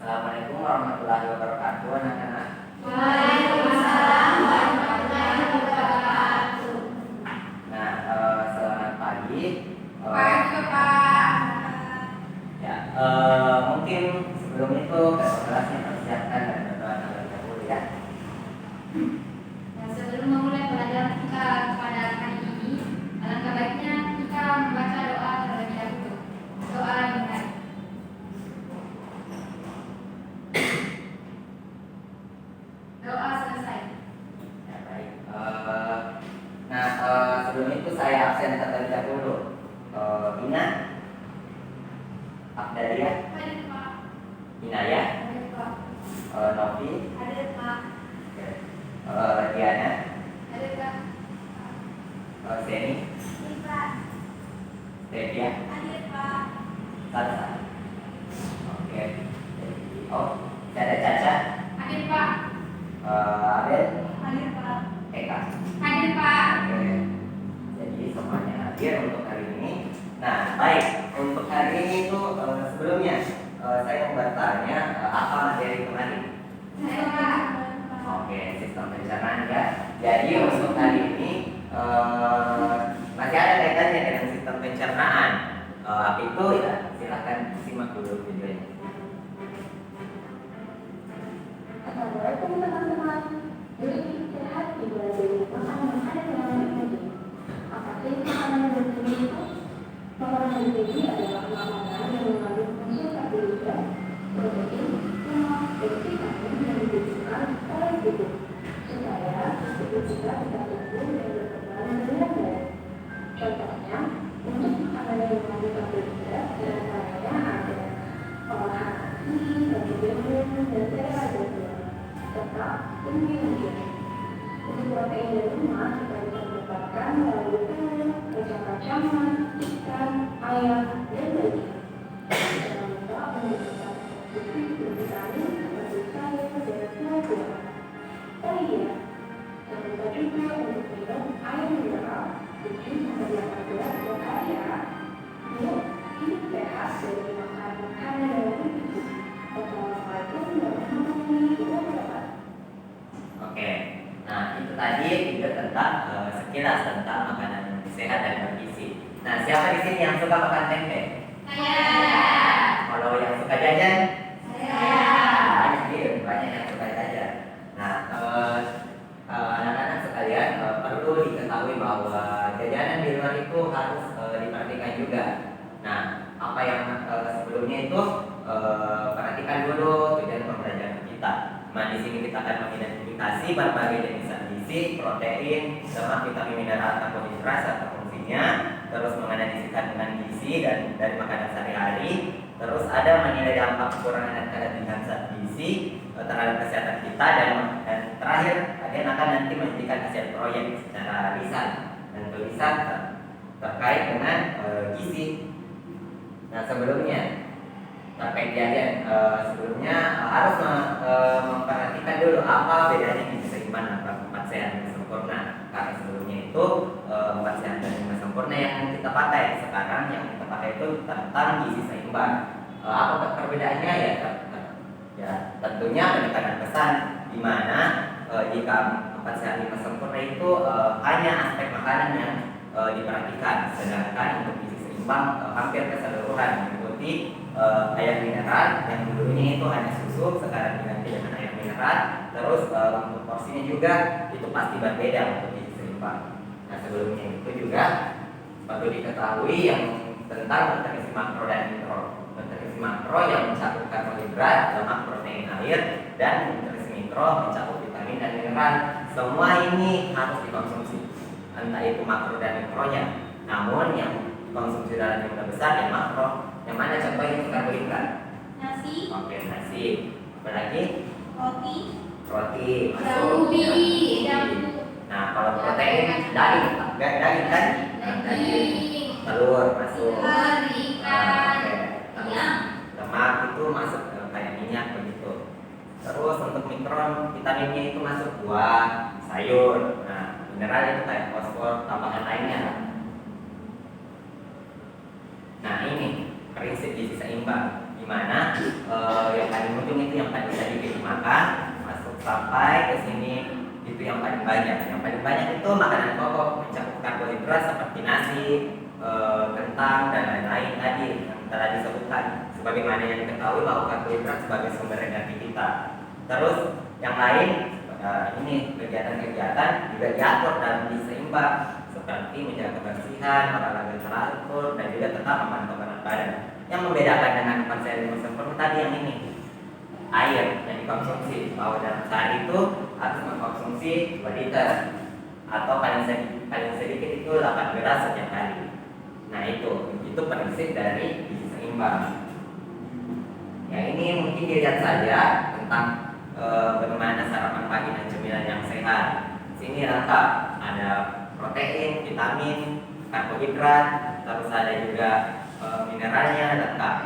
Assalamualaikum warahmatullahi wabarakatuh, anak-anak. Waalaikumsalam warahmatullahi wabarakatuh. Nah, selamat pagi. Pagi, Pak. Ya, mungkin sebelum itu kelasnya persiapkan dan berdoa terlebih dahulu ya. Dan sebelum memulai pelajaran kita pada hari ini, alangkah baiknya kita membaca doa terlebih dahulu. Doa dimulai. Doa selesai. Ya, baik. Sebelum itu saya absen terlebih dahulu. Ina, Abdalia, Hadir, Pak. Inayah, Hadir, Pak. Novi, Hadir, Pak. Diana, Hadir, Pak. Seni, Hadir, Pak. Devia, Hadir, Pak. Salsa. Oke. Oh, ada Caca, Hadir, Pak. Abel, Hadir, Pak. Eka. Hadir, Pak. Oke. Jadi semuanya hadir untuk hari ini. Nah, baik. Untuk hari ini itu sebelumnya saya mau bertanya apa materi kemarin? Saya, Pak. Oke, sistem pencernaan ya. Jadi untuk hari ini masih ada kaitannya dengan sistem pencernaan. Apa itu ya? Silahkan simak dulu videonya. Assalamualaikum teman-teman. Jadi sehat dimulai dari makanan yang ada dalam energi. Apa sih makanan yang bergizi itu? Makanan yang bergizi adalah makanan yang mengandung unsur karbohidrat, protein, lemak, dan vitamin yang dibutuhkan oleh tubuh supaya tubuh kita tidak tumbuh dan berkembang dengan baik. Contohnya, untuk makanan yang mengandung karbohidrat diantaranya ada olahan nasi, roti gandum, dan sayur-sayuran serta umbi-umbian. Untuk protein dan lemak kita bisa mendapatkan melalui telur, kacang-kacangan, ikan, ayam, dan daging. Jangan lupa membutuhkan nutrisi vitamin seperti sayur dan buah-buahan. Oh iya, jangan lupa juga untuk minum air mineral 7-8 gelas per hari ya. Yuk, hidup sehat dari makan makanan yang bergizi. Wassalamualaikum warahmatullahi wabarakatuh. Oke. Nah, itu tadi video tentang sekilas tentang makanan sehat dan bergizi. Nah, siapa di sini yang suka makan tempe? Saya. Kalau yang suka jajan? Saya. Banyak yang suka jajan. Nah, anak-anak sekalian perlu diketahui bahwa jajanan di luar itu harus diperhatikan juga. Nah, apa yang sebelumnya itu perhatikan dulu tujuan pembelajaran kita. Nah, di sini kita akan mengidentifikasi berbagai jenis zat gizi, protein, lemak, vitamin, mineral, karbohidrat serta fungsinya. Terus menganalisis kandungan gizi dan dari makanan sehari-hari. Terus ada menilai dampak kekurangan dan kelebihan zat gizi terhadap kesehatan kita dan terakhir kalian akan nanti menjadikan hasil proyek secara lisan dan tulisan terkait dengan gizi. Nah, sebelumnya terkait jajan sebelumnya harus memperhatikan dulu apa bedanya gizi seimbang dan 4 sehat dan sempurna. Karena sebelumnya itu 4 sehat dan 5 sempurna yang kita pakai. Sekarang yang kita pakai itu tentang gizi seimbang. Apa perbedaannya ya tentunya penekanan pesan di mana jika 4 sehat 5 sempurna itu hanya aspek makanan yang diperhatikan, sedangkan untuk gizi seimbang hampir keseluruhan meliputi air mineral yang dulunya itu hanya susu, sekarang diganti dengan air mineral. Terus untuk porsinya juga itu pasti berbeda untuk gizi seimbang. Nah, sebelumnya itu juga perlu diketahui yang tentang nutrisi makro dan mikro. Nutrisi makro yang mencakup karbohidrat, lemak, protein, air, dan nutrisi mikro mencakup vitamin dan mineral. Semua ini harus dikonsumsi, entah itu makro dan mikronya. Namun yang konsumsi dalam jumlah besar yang makro. Yang mana contohnya karbohidrat? Nasi. Oke, nasi. Apalagi? Roti. Roti. Jambu. Nah, kalau protein daging kan? Nah, daging. Telur masuk. Ikan. Terus lemak itu masuk kayak minyak begitu. Terus untuk mikro vitaminnya itu masuk buah, sayur. Nah, mineral itu kayak fosfor, tambahan lainnya. Nah, ini prinsip gizi seimbang. dimana yang paling ujung itu yang paling sedikit dimakan, masuk sampai ke sini itu yang paling banyak. Yang paling banyak itu makanan pokok mencakup karbohidrat seperti nasi, kentang dan lain-lain tadi yang telah disebutkan. Sebagaimana yang diketahui bahwa karbohidrat sebagai sumber energi kita. Terus yang lain ini kegiatan-kegiatan juga diatur dalam gizi seimbang seperti menjaga kebersihan, olahraga teratur dan juga tetap memantau berat badan. Yang membedakan dengan konsumsi sempurna tadi yang ini air yang dikonsumsi, bahwa dalam sehari itu harus mengkonsumsi 2 liter atau paling sedikit itu 8 gelas setiap hari. Nah itu prinsip dari gizi seimbang. Ya ini mungkin dilihat saja tentang bagaimana sarapan pagi dan cemilan yang sehat. Sini lengkap, ada protein, vitamin, karbohidrat, terus ada juga mineralnya lengkap.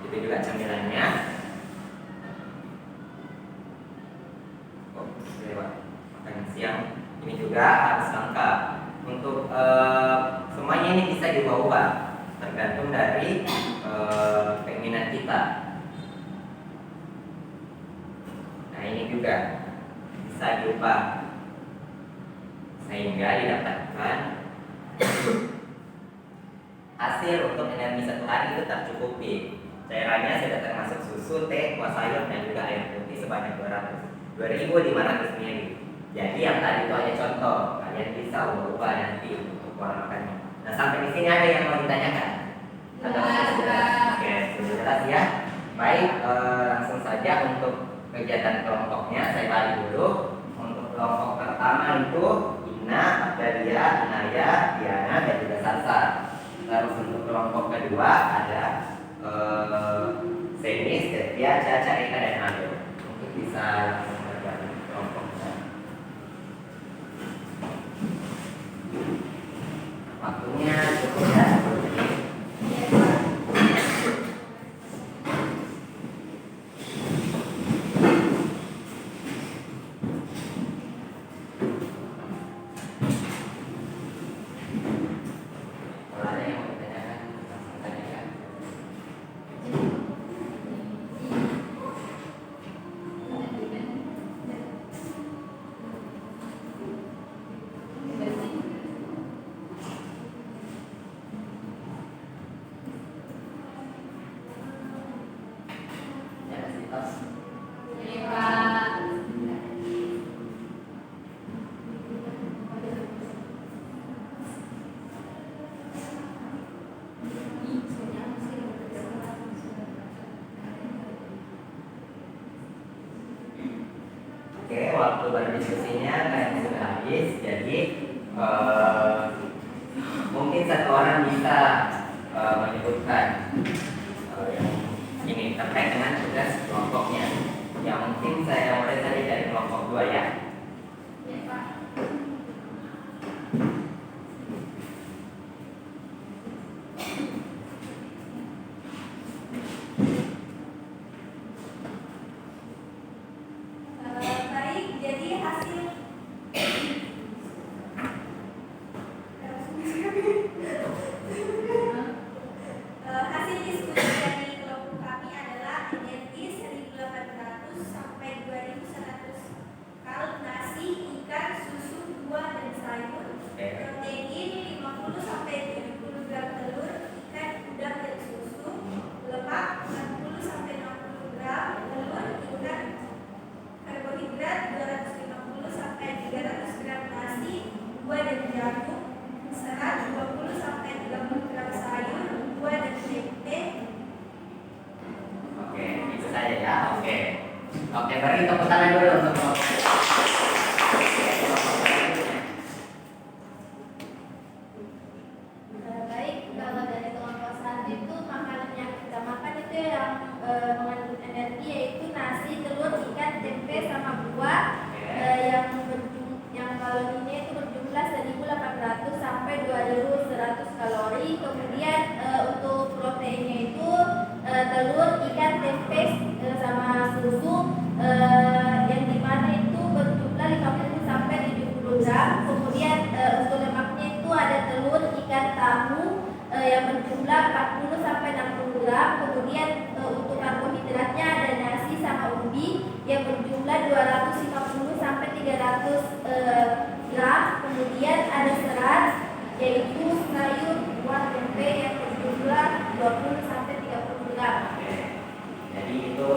Itu juga cemilannya. Lewat makan siang ini juga harus lengkap. Untuk semuanya ini bisa diubah-ubah tergantung dari keinginan kita. Nah ini juga bisa diubah sehingga didapatkan hasil untuk energi satu hari itu tercukupi. Cairannya sudah termasuk susu, teh, kuah sayur dan juga air putih sebanyak 2.500 ml. Jadi yang tadi itu hanya contoh, kalian bisa ubah nanti untuk pola makannya. Nah sampai di sini ada yang mau ditanyakan? Oke, sudah jelas ya. Baik, langsung saja untuk kegiatan kelompoknya saya balik dulu. Untuk kelompok pertama itu Ina, Abdalia, Inaya, Diana dan juga Salsa. Terus untuk kelompok kedua ada Senis, Setia, Caca, Eka dan Aldo. Untuk bisa langsung bergabung kelompoknya. Waktunya cukup ya 10 menit. Kalau ada yang mau ditanyakan, langsung tanyakan. Ya, kasih tos. Oke, waktu berdiskusinya kayaknya sudah habis. Jadi mungkin satu orang bisa menyebutkan yang ini terkait dengan tugas kelompoknya. Yang mungkin saya mulai tadi dari kelompok 2 ya. Baik, jadi hasil hasil diskusi dari kelompok kami adalah energi 1.800 sampai 2.100 kalori nasi, ikan, susu, buah dan sayur, protein 50 sampai 70 gram telur, ikan, udang dan susu, lemak 40 sampai 60 gram telur, ikan, karbohidrat 250 sampai 300 gram nasi, buah dan jagung, serat 20 sampai 30 gram sayur, buah dan tempe. Oke, itu saja ya. Oke, beri tepuk tangan dulu untuk kelompok. Baik, kalau dari kelompok 1 itu makanan yang kita makan itu yang mengandung energi yaitu nasi, telur, ikan, tempe sama buah yang kalorinya itu berjumlah 1.800 sampai 2.100 kalori. Kemudian untuk proteinnya itu telur, ikan, tempe sama susu yang dimana itu berjumlah 50 sampai 70 gram. Kemudian untuk lemaknya itu ada telur, ikan, tahu yang berjumlah 40 sampai 60 gram. Kemudian untuk ada 250 sampai 300 gram. Kemudian ada serat, yaitu sayur, buah, tempe yang berjumlah 20 sampai 30 gram. Oke. Jadi itu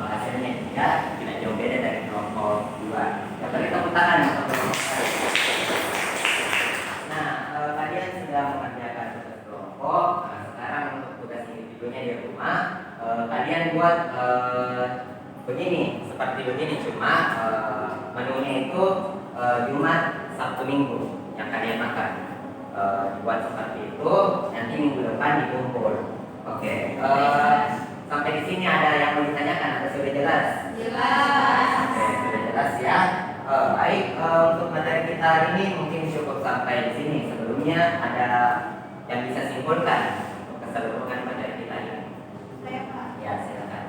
hasilnya ya tidak jauh beda dari kelompok 2. Ya, beri tepuk tangan untuk kelompok 2. Nah, kalian sudah mengerjakan tugas kelompok. Nah, sekarang untuk tugas individunya di rumah, kalian buat begini, seperti begini, cuma menunya itu Jumat, Sabtu, Minggu yang kalian makan. Buat seperti itu, nanti minggu depan dikumpul. Oke. Sampai di sini ada yang mau ditanyakan atau sudah jelas? Jelas. Oke, sudah jelas ya. Baik, untuk materi kita hari ini mungkin cukup sampai di sini. Sebelumnya ada yang bisa simpulkan untuk keseluruhan materi kita ini? Saya Pak. Ya, silakan.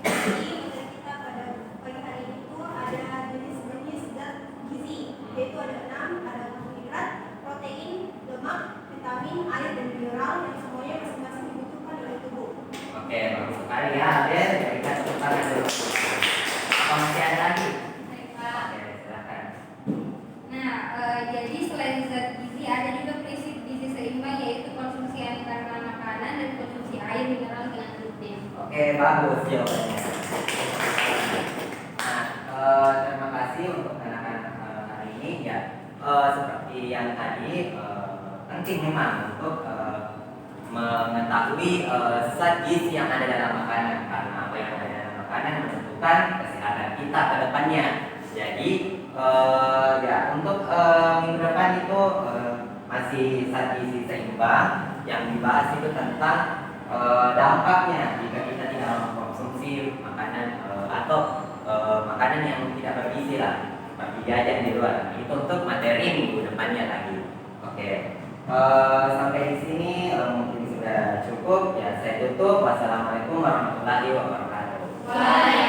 Jadi materi kita pada pagi hari ini itu ada jenis-jenis zat gizi, yaitu ada 6, ada karbohidrat, protein, lemak, vitamin, air, dan mineral yang semuanya masing-masing dibutuhkan oleh tubuh. Oke, bagus sekali ya. Aden, berikan tepuk tangan dulu. Apa masih ada lagi? Baik, Pak. Oke, silakan. Nah, jadi selain zat gizi ada juga prinsip gizi seimbang, yaitu konsumsi air karena makanan dan konsumsi air mineral dengan rutin. Oke, bagus jawabannya. Nah, terima kasih untuk anak-anak hari ini ya. Seperti yang tadi, penting memang untuk mengetahui zat gizi yang ada dalam makanan, karena apa yang ada dalam makanan menentukan kesehatan kita ke depannya. Jadi ya untuk minggu depan itu masih zat gizi seimbang, yang dibahas itu tentang dampaknya jika kita tidak mengkonsumsi makanan atau makanan yang tidak bergizi lah, seperti jajan di luar. Itu untuk materi minggu depannya lagi. Oke, sampai di sini mungkin sudah cukup ya. Saya tutup. Wassalamualaikum warahmatullahi wabarakatuh. Waalaikumsalam.